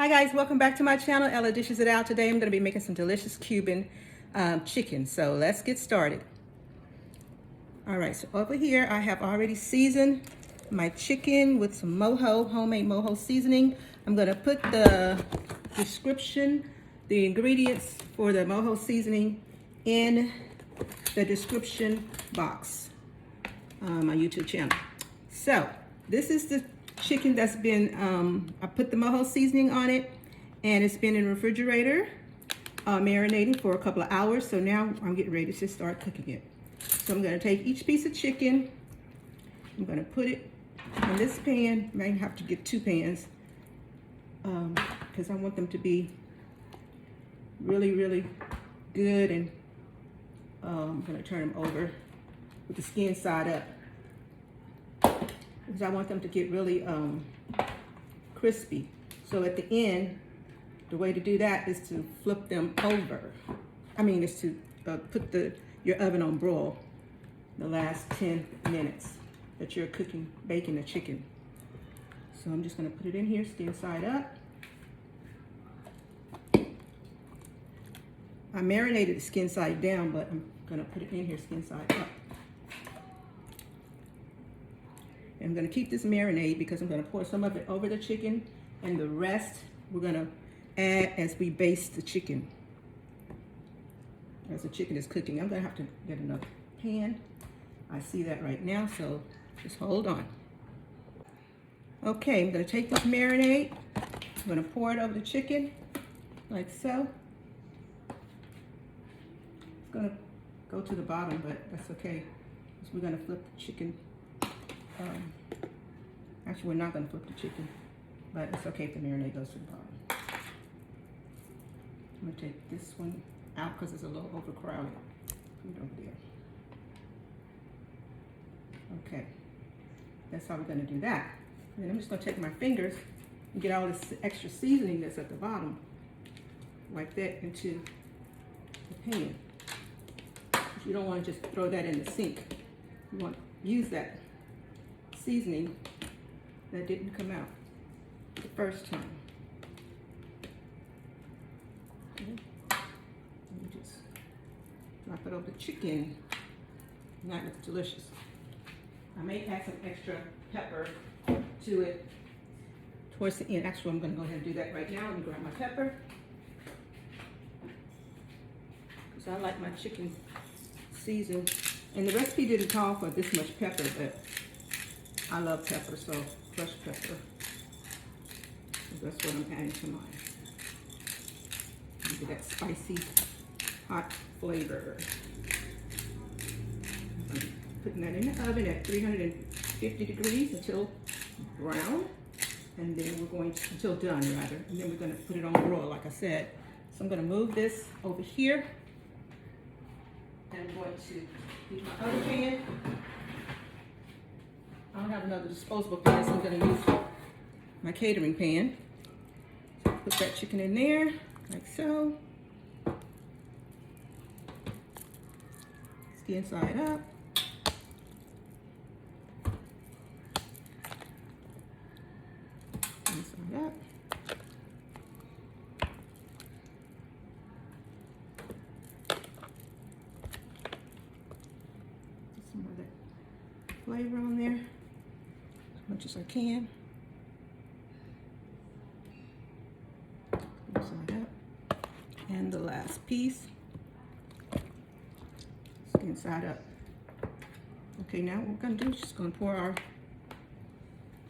Hi guys, welcome back to my channel. Ella Dishes It Out. Today I'm going to be making some delicious Cuban chicken. So let's get started. Alright, so over here I have already seasoned my chicken with some Moho, homemade Moho seasoning. I'm going to put the description, the ingredients for the Moho seasoning in the description box on my YouTube channel. So this is the chicken that's been, I put the Moho seasoning on it and it's been in the refrigerator marinating for a couple of hours. So now I'm getting ready to just start cooking it. So I'm going to take each piece of chicken, I'm going to put it in this pan. I might have to get two pans because I want them to be really, really good, and I'm going to turn them over with the skin side up, because I want them to get really crispy. So at the end, the way to do that is to flip them over. I mean, is to put your oven on broil the last 10 minutes that you're baking the chicken. So I'm just gonna put it in here, skin side up. I marinated the skin side down, but I'm gonna put it in here, skin side up. I'm going to keep this marinade because I'm going to pour some of it over the chicken, and the rest we're going to add as we baste the chicken. As the chicken is cooking, I'm going to have to get another pan. I see that right now, so just hold on. Okay, I'm going to take this marinade. I'm going to pour it over the chicken like so. It's going to go to the bottom, but that's okay. So we're going to flip the chicken. Actually, we're not going to flip the chicken, but it's okay if the marinade goes to the bottom. I'm going to take this one out because it's a little overcrowded. Put it over there. Okay, that's how we're going to do that. And then I'm just going to take my fingers and get all this extra seasoning that's at the bottom, like that, into the pan. But you don't want to just throw that in the sink. You want to use that seasoning that didn't come out the first time. Okay. Let me just drop it over the chicken. And that looks delicious. I may add some extra pepper to it towards the end. Actually, I'm going to go ahead and do that right now. Let me grab my pepper, because I like my chicken seasoned. And the recipe didn't call for this much pepper, but I love pepper, so fresh pepper. So that's what I'm adding to mine. Get that spicy, hot flavor. I'm putting that in the oven at 350 degrees until brown, and then we're going to, until done rather, and then we're going to put it on broil, like I said. So I'm going to move this over here, and I'm going to use my other pan. I don't have another disposable pan, so I'm going to use my catering pan. Put that chicken in there, like so. Skin side up. Skin side up. Get some of that flavor on there, as much as I can. Side up. And the last piece, skin side up. Okay, now what we're going to do is just going to pour our,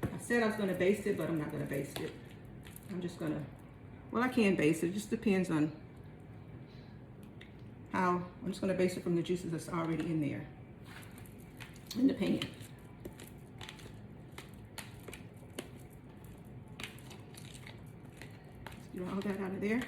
I said I was going to baste it, but I'm not going to baste it. I'm just going to, well, I can baste it. It just depends on how. I'm just going to baste it from the juices that's already in there, in the pan. Get all that out of there.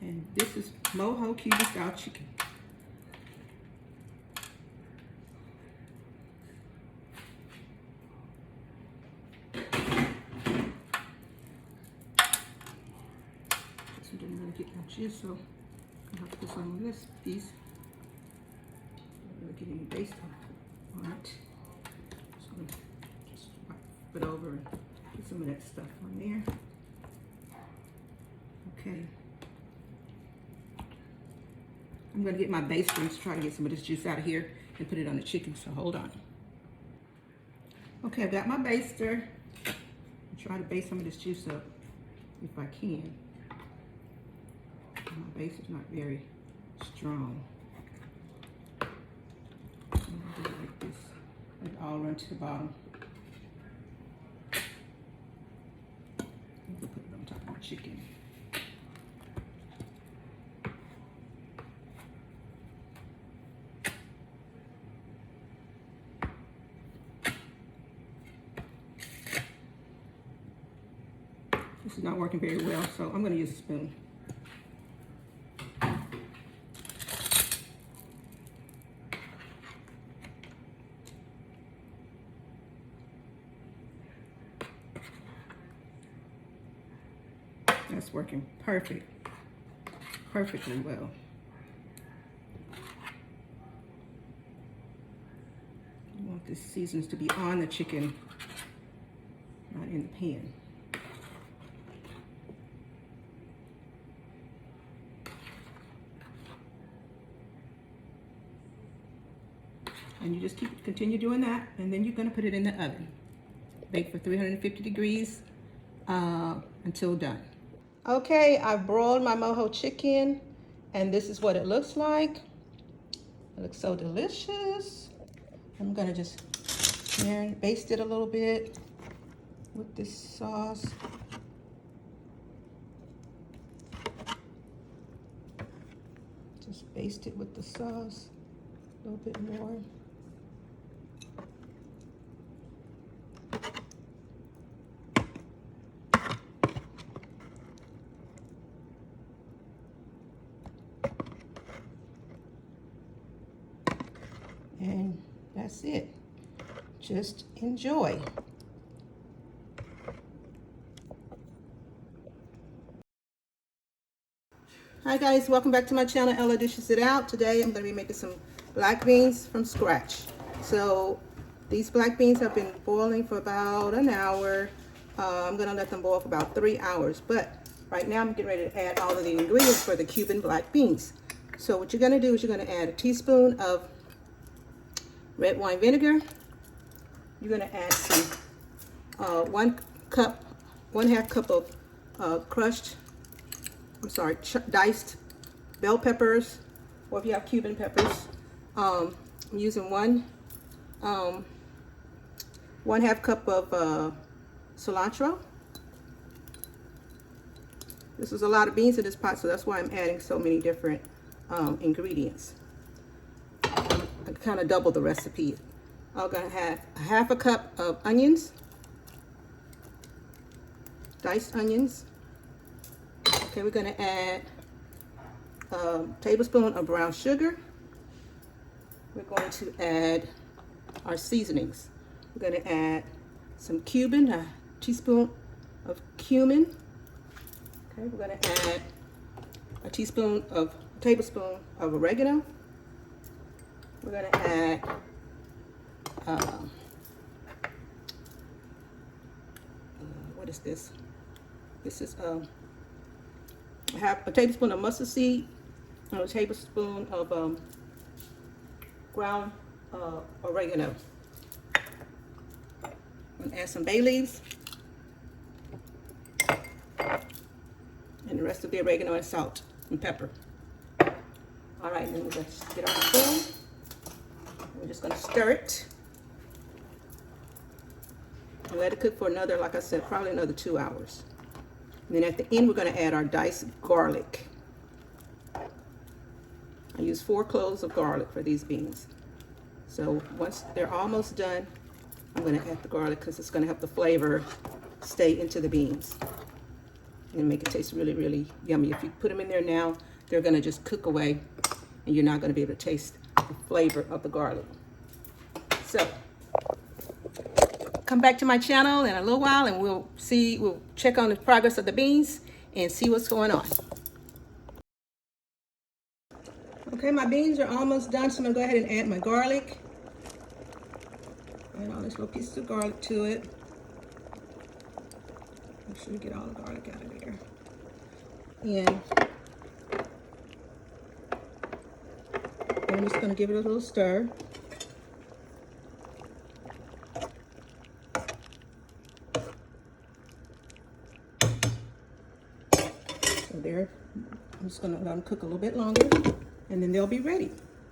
And this is Moho Cuban style chicken. get my juice, so I have to put some on this piece. I'm going to get any base on it. So I'm going to just wipe it over and put some of that stuff on there. Okay. I'm going to get my base rinse, try to get some of this juice out of here and put it on the chicken, so hold on. Okay, I've got my baster. I'll try to base some of this juice up if I can. My base is not very strong. I'm gonna do it like this. Let it all run to the bottom. I'm gonna put it on top of my chicken. This is not working very well, so I'm going to use a spoon. That's working perfectly well. You want the seasonings to be on the chicken, not in the pan. And you just continue doing that, and then you're going to put it in the oven. Bake for 350 degrees until done. Okay, I've broiled my mojo chicken, and this is what it looks like. It looks so delicious. I'm going to just baste it a little bit with this sauce. Just baste it with the sauce a little bit more. And that's it. Just enjoy. Hi guys, welcome back to my channel, Ella Dishes It Out. Today I'm going to be making some black beans from scratch. So these black beans have been boiling for about an hour. I'm going to let them boil for about 3 hours. But right now I'm getting ready to add all of the ingredients for the Cuban black beans. So what you're going to do is you're going to add a teaspoon of red wine vinegar. You're going to add some 1/2 cup of diced bell peppers, or if you have Cuban peppers. I'm using 1/2 cup of cilantro. This is a lot of beans in this pot, so that's why I'm adding so many different ingredients. I kind of double the recipe. I'm going to have 1/2 cup of onions, diced onions. Okay, we're going to add a tablespoon of brown sugar. We're going to add our seasonings. We're going to add some Cuban, a teaspoon of cumin. Okay, we're going to add a tablespoon of oregano. We're going to add what is this? This is I have a tablespoon of mustard seed and a tablespoon of ground oregano. I'm going to add some bay leaves and the rest of the oregano and salt and pepper. All right, then we're going to get our spoon. We're just going to stir it and let it cook for another, like I said, probably another 2 hours. And then at the end, we're going to add our diced garlic. I use 4 cloves of garlic for these beans. So once they're almost done, I'm going to add the garlic because it's going to help the flavor stay into the beans and make it taste really, really yummy. If you put them in there now, they're going to just cook away and you're not going to be able to taste the flavor of the garlic. So come back to my channel in a little while and we'll check on the progress of the beans and see what's going on. Okay, my beans are almost done, so I'm gonna go ahead and add my garlic. Add all this little pieces of garlic to it. Make sure you get all the garlic out of there. And I'm just gonna give it a little stir. So there, I'm just gonna let them cook a little bit longer, and then they'll be ready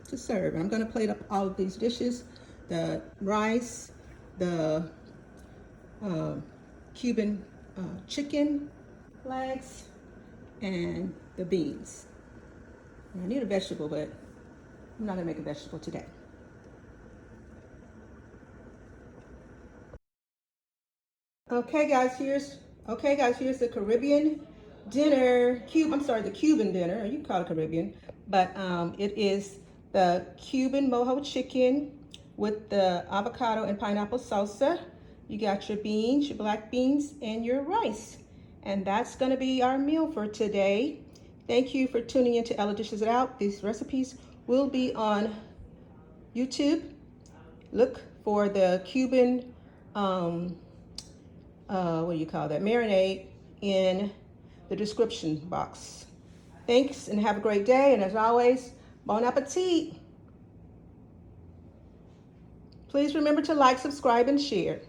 to serve. And I'm gonna plate up all of these dishes: the rice, the Cuban chicken legs, and the beans. I need a vegetable, but I'm not gonna make a vegetable today. Okay, guys, here's the Caribbean dinner. The Cuban dinner. You can call it Caribbean, but it is the Cuban mojo chicken with the avocado and pineapple salsa. You got your beans, your black beans, and your rice. And that's going to be our meal for today. Thank you for tuning in to Ella Dishes It Out. These recipes will be on YouTube. Look for the Cuban, what do you call that, marinade in the description box. Thanks and have a great day. And as always, bon appetit. Please remember to like, subscribe, and share.